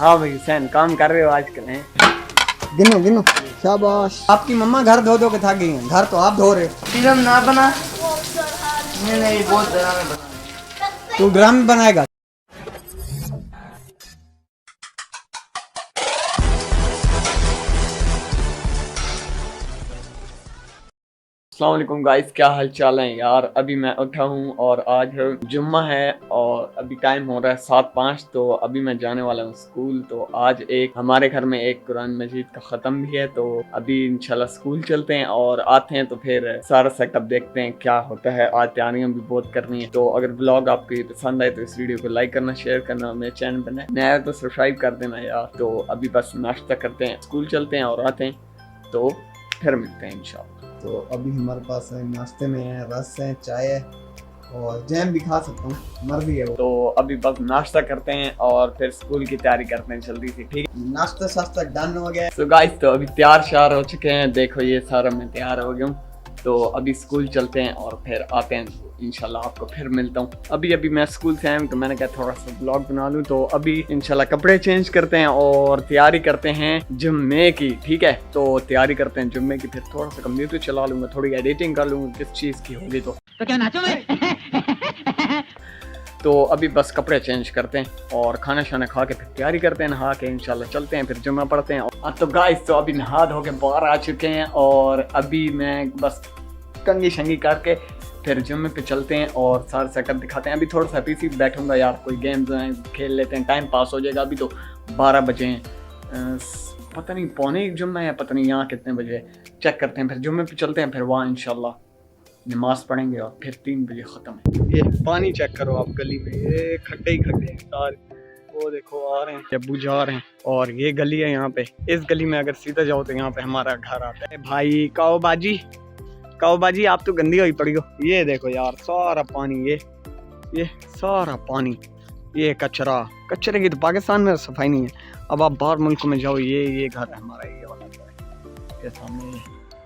हाँ भाई हुसैन काम कर रहे हो आजकल हैं? गिनो गिनो। शाबाश। आपकी मम्मा घर धो धो के थक गई हैं, घर तो आप धो रहे हो। फिल्म ना बना। नहीं बहुत ड्रामे बना। तू ड्रामे बनाएगा? अस्सलाम वालेकुम गाइस, क्या हाल चाल है यार। अभी मैं उठा हूँ और आज जुम्मा है और अभी टाइम हो रहा है 7:05। तो अभी मैं जाने वाला हूँ स्कूल। तो आज एक हमारे घर में एक कुरान मजीद का ख़त्म भी है। तो अभी इंशाल्लाह स्कूल चलते हैं और आते हैं तो फिर सारा सेटअप देखते हैं क्या होता है। आज तैयारियाँ भी बहुत करनी है। तो अगर ब्लॉग आपको पसंद आए तो इस वीडियो को लाइक करना, शेयर करना, मेरे चैनल पर नया है तो सब्सक्राइब कर देना यार। तो अभी बस नाश्ता करते हैं, स्कूल चलते हैं और आते हैं तो फिर मिलते हैं इंशाल्लाह। तो अभी हमारे पास है, नाश्ते में है रस है, चाय है और जैम भी खा सकता हूँ, मर्जी है वो। तो अभी बस नाश्ता करते हैं और फिर स्कूल की तैयारी करते हैं जल्दी से, ठीक है। नाश्ता शास्ता डन हो गया। तो गाइस तो अभी तैयार श्यार हो चुके हैं, देखो ये सारा मैं तैयार हो गया हूँ। तो अभी स्कूल चलते हैं और फिर आते हैं इंशाल्लाह आपको फिर मिलता हूँ। अभी मैं स्कूल से आया हूँ तो मैंने कहा थोड़ा सा ब्लॉग बना लूँ। तो अभी इंशाल्लाह कपड़े चेंज करते हैं और तैयारी करते हैं जुम्मे की, ठीक है। तो तैयारी करते हैं जुम्मे की, फिर थोड़ा सा कंप्यूटर चला लूँगा, थोड़ी एडिटिंग कर लूँगा किस चीज़ की होगी तो क्या नाचो मैं? तो अभी बस कपड़े चेंज करते हैं और खाना शाना खा के फिर तैयारी करते हैं, नहा के इंशाल्लाह चलते हैं, फिर जुम्मा पढ़ते हैं। तो गाइस तो अभी नहा धो के बाहर आ चुके हैं और अभी मैं बस कंगी शंगी करके फिर जुम्मे पे चलते हैं और सारा सेटअप दिखाते हैं। अभी थोड़ा सा पीसी पे बैठूंगा यार, कोई गेम्स खेल लेते हैं, टाइम पास हो जाएगा। अभी तो 12 बजे हैं, पता नहीं पौने एक जुम्मा है, पता नहीं यहाँ कितने बजे, चेक करते हैं। फिर जुम्मे पे चलते हैं, फिर वहाँ इंशाल्लाह नमाज पढ़ेंगे और फिर 3 बजे ख़त्म है। ये पानी चेक करो आप, गली में ये खड्डे ही खड्डे हैं सारे, वो देखो आ रहे हैं, अब्बू जा रहे हैं। और ये गली है यहाँ पे, इस गली में अगर सीधा जाओ तो यहाँ पे हमारा घर आता है। भाई काओ बाजी आप तो गंदी हुई पड़ी हो। ये देखो यार सारा पानी, ये सारा पानी, ये कचरे की तो पाकिस्तान में सफाई नहीं है। अब आप बाहर मुल्कों में जाओ, ये घर है हमारा, ये वाला घर है ये सामने।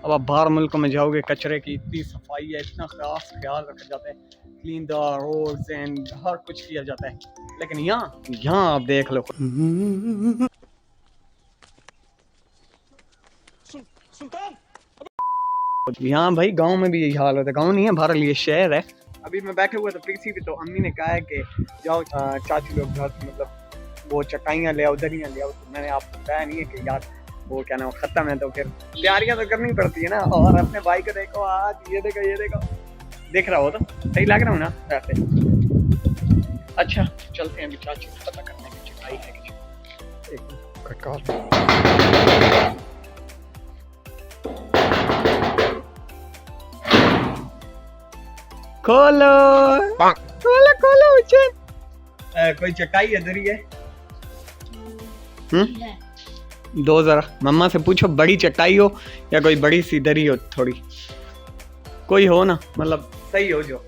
अब आप बाहर मुल्कों में जाओगे, कचरे की इतनी सफाई है, इतना खास ख्याल रखा जाता है, क्लीन द रोड्स एंड हर कुछ किया जाता है। लेकिन यहाँ आप देख लो, यहाँ भाई गांव में भी यही हाल होता है। गांव नहीं है भारत, ये शहर है। अभी मैं बैठे हुआ था पीसी पे, तो अम्मी ने कहा है कि जाओ चाची लोग घर मतलब वो चटाइयाँ ले आओ, दरियाँ ले आओ। तो मैंने आपको बताया नहीं है कि यार वो क्या नाम खत्म है, तो फिर तैयारियां तो करनी पड़ती है ना। और अपने भाई को देखो, आज ये देखो देख रहा हो तो सही लग रहा हूँ ना वैसे। अच्छा चलते हैं अभी चाची को पता करने की चटाई है कि खोलो उचन। कोई चटाई है, दरी है? 2 जरा मम्मा से पूछो, बड़ी चटाई हो या कोई बड़ी सी दरी हो, थोड़ी कोई हो ना, मतलब सही हो जो।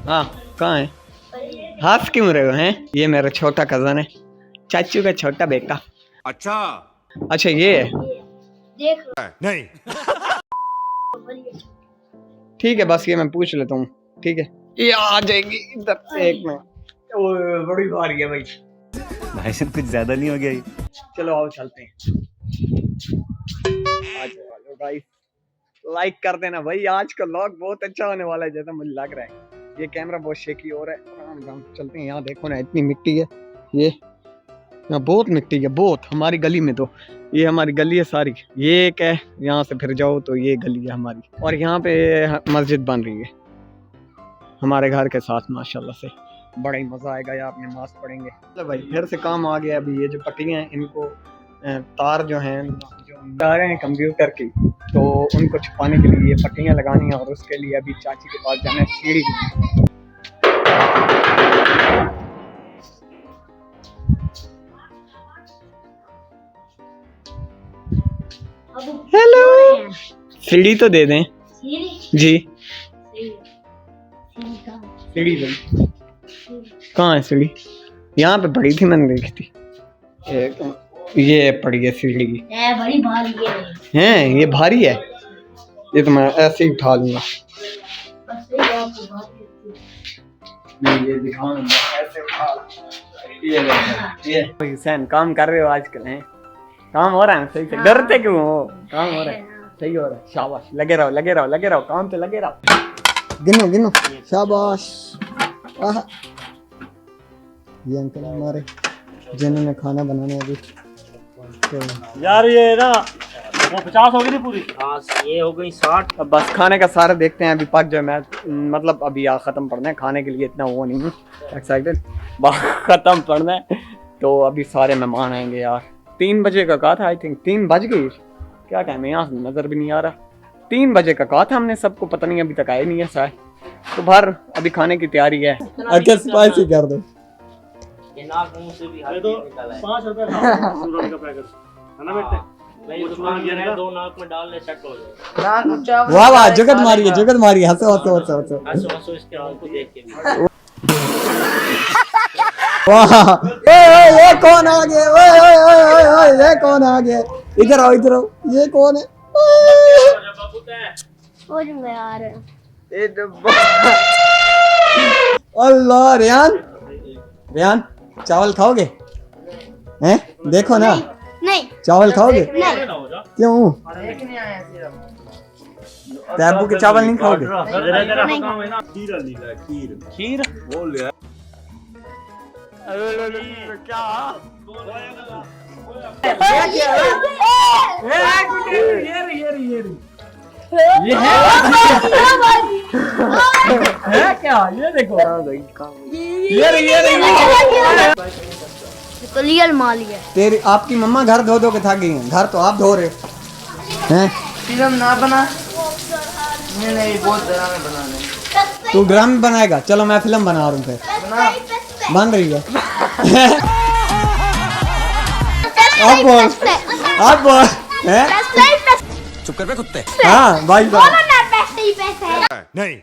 हाँ कहाँ है? हंस क्यों रहे हो हैं? ये मेरा छोटा कजन है, चाचू का छोटा बेटा। अच्छा ये देख नहीं ठीक है, बस ये मैं पूछ लेता हूँ, ठीक है। ये आ जाएगी इधर, एक मिनट। बड़ी भारी है भाई साहब, कुछ ज्यादा नहीं हो गया ये? चलो आओ चलते हैं। आ जाओ गाइस, लाइक कर देना भाई, आज का व्लॉग बहुत अच्छा होने वाला है जैसा मुझे लग रहा है। ये कैमरा बहुत शेकी हो रहा है, चलते हैं। यहाँ देखो ना इतनी मिट्टी है, ये यहाँ बहुत मिट्टी है, बहुत। हमारी गली में तो ये हमारी गली है सारी, ये एक है, यहाँ से फिर जाओ तो ये गली है हमारी। और यहाँ पे मस्जिद बन रही है हमारे घर के साथ, माशाल्लाह से बड़ा ही मज़ा आएगा यार, नमाज पढ़ेंगे। चलो भाई फिर से काम आ गया। अभी ये जो पट्टियाँ हैं, इनको तार जो हैं तारें हैं कंप्यूटर की, तो उनको छुपाने के लिए ये पट्टियाँ लगानी है। और उसके लिए अभी चाची के पास जाना है, सीढ़ी। हेलो, सीढ़ी तो दे दें जी। सीढ़ी कहाँ है? सीढ़ी यहाँ पे पड़ी थी, मैंने देखी थी। ये पड़ी है सीढ़ी, बड़ी भारी है। ये भारी है, ये तो मैं ऐसे ही उठा लूंगा। नहीं ये दिखाऊंगा ऐसे उठा। ये हुसैन काम कर रहे हो आजकल हैं? काम हो रहा है सही से? डरते क्यों हो? काम हो रहा है, सही हो रहा है, शाबाश। लगे रहो लगे रहो लगे रहो, काम पे लगे रहो। गिनो गिनो, शाबाश। आहा, ये अंकल हमारे जिन्होंने खाना बनाने अभी तो यार ये ना वो 50 हो गई थी पूरी। हाँ ये हो गई 60। अब बस खाने का सारा देखते हैं अभी पक जाए। मैं मतलब अभी यार ख़त्म पढ़ना है, खाने के लिए इतना वो नहीं हूँ एक्साइटेड, ख़त्म पढ़ना है। तो अभी सारे मेहमान आएंगे यार। 3 बजे का कहा था, आई थिंक 3 बज गई। क्या टाइम है यहाँ से नज़र भी नहीं आ रहा। 3 बजे का कहा था हमने सबको, पता नहीं अभी तक आए नहीं है शायद। तो बाहर अभी खाने की तैयारी है। अच्छा स्पाइसी कर दो। ये नाक मुंह से भी ये हल्की तो निकल है। 5 रुपए का सूरज का पैकेट है ना बेटे। नहीं वो दुकान चूड़ा में गिरेगा। 2 नाक में डाल ले सेट हो जाए। नाक ऊंचा वाह वाह, जुगत मारिए जुगत मारिए, हंसो हंसो हंसो हंसो। हंसो हंसो इसके हाल को देख के भी। वाह, ए ये कौन आ गया? ओए ओए ओए ओए ओए, ये कौन आ गया? इधर आओ इधर आओ, ये कौन है? और मैं आ रहा हूँ। अल्लाह, रियान रियान चावल खाओगे? हैं देखो ना, नहीं चावल खाओगे? नहीं क्यों? देखने आए हैं सिर्फ। तैबू के चावल नहीं खाओगे? खीर है क्या? ये देखो तो रियल माल है। तेरी आपकी मम्मा घर धो धो के थक गई हैं, घर तो आप धो रहे हो हैं। फिल्म ना बना। नहीं नहीं बहुत ड्रामे बनाने। तू ड्रामे बनाएगा? चलो मैं फिल्म बना रहा हूँ, फिर बन रही है। आप बोल, आप बोल हैं? चुप कर बे कुत्ते। हाँ भाई साहब, पैसे ही पैसे है। नहीं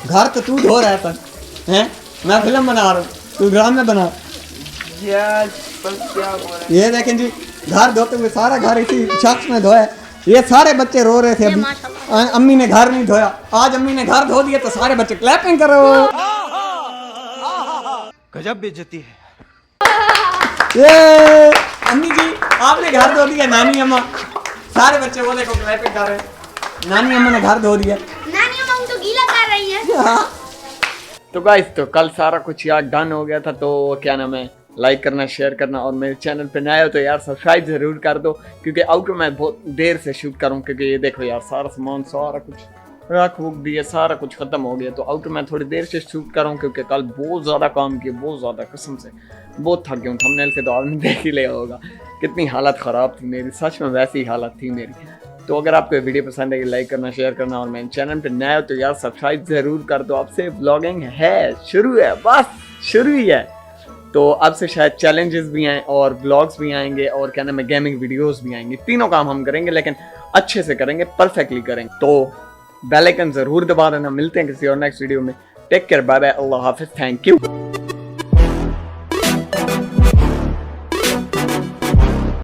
घर तो तू धो रहा है पर हैं, मैं फिल्म बना रहा हूँ, तू ड्रामे बना। यार पर क्या बोल रहे ये देखें जी, घर धोते हुए सारा घर इसी शख्स ने धोया। ये सारे बच्चे रो रहे थे अभी, अम्मी ने घर नहीं धोया। आज अम्मी ने घर धो दिया तो सारे बच्चे क्लैपिंग करो। गजब बेइज्जती है। ये अम्मी जी आपने घर धो दिया, नानी अम्मा। सारे बच्चे वो देखो क्लैपिंग कर रहे हैं, नानी अम्मा ने घर धो दिया। नानी अम्मा तो गीला कर रही है। हाँ। तो गाइस तो कल सारा कुछ यार डन हो गया था। तो क्या नाम है, लाइक करना, शेयर करना, और मेरे चैनल पे नए हो तो यार सब्सक्राइब जरूर कर दो, क्योंकि आउटरो मैं बहुत देर से शूट करूँ। क्योंकि ये देखो यार सारा सामान सारा कुछ रख वुक दिया, सारा कुछ खत्म हो गया। तो आउटरो मैं थोड़ी देर से शूट करूँ, क्योंकि कल बहुत ज़्यादा काम किया, बहुत ज़्यादा, कसम से बहुत थक गया हूँ। थंबनेल से तो आदमी देख ही लिया होगा कितनी हालत ख़राब थी मेरी, सच में वैसी ही हालत थी मेरी। तो अगर आपको वीडियो पसंद है लाइक करना, शेयर करना, और मेरे चैनल पे नए हो तो यार सब्सक्राइब ज़रूर कर दो। अब से व्लॉगिंग है शुरू है, बस शुरू ही है। तो अब से शायद चैलेंजेस भी आए और ब्लॉग्स भी आएंगे, और क्या नाम है गेमिंग वीडियोस भी आएंगे। तीनों काम हम करेंगे, लेकिन अच्छे से करेंगे, परफेक्टली करेंगे। तो बेल आइकन ज़रूर दबा देना। मिलते हैं किसी और नेक्स्ट वीडियो में। टेक केयर, बाय बाय, अल्लाह हाफिज़, थैंक यू।